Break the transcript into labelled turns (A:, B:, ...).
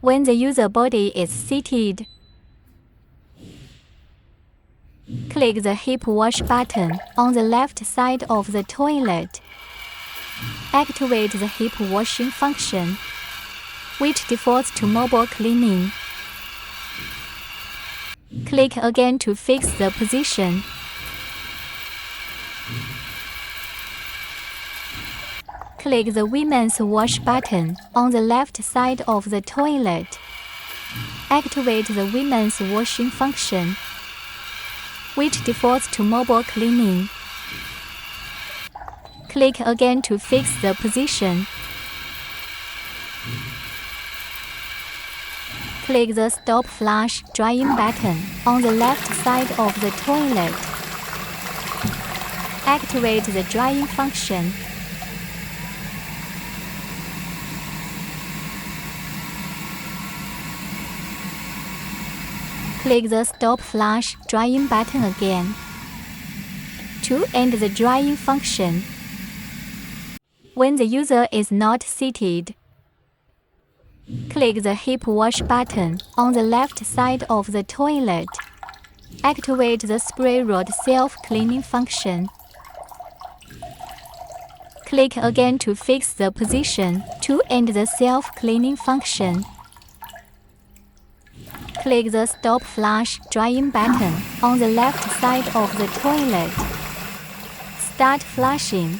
A: When the user body is seated, click the hip wash button on the left side of the toilet. Activate the hip washing function, which defaults to mobile cleaning. Click again to fix the position. Click the Women's Wash button on the left side of the toilet. Activate the Women's Washing function, which defaults to mobile cleaning. Click again to fix the position. Click the Stop Flush Drying button on the left side of the toilet. Activate the drying function. Click the Stop Flush Drying button again. To end the drying function, when the user is not seated, click the hip wash button on the left side of the toilet. Activate the spray rod self-cleaning function. Click again to fix the position to end the self-cleaning function. Click the Stop Flush Drying button on the left side of the toilet. Start flushing.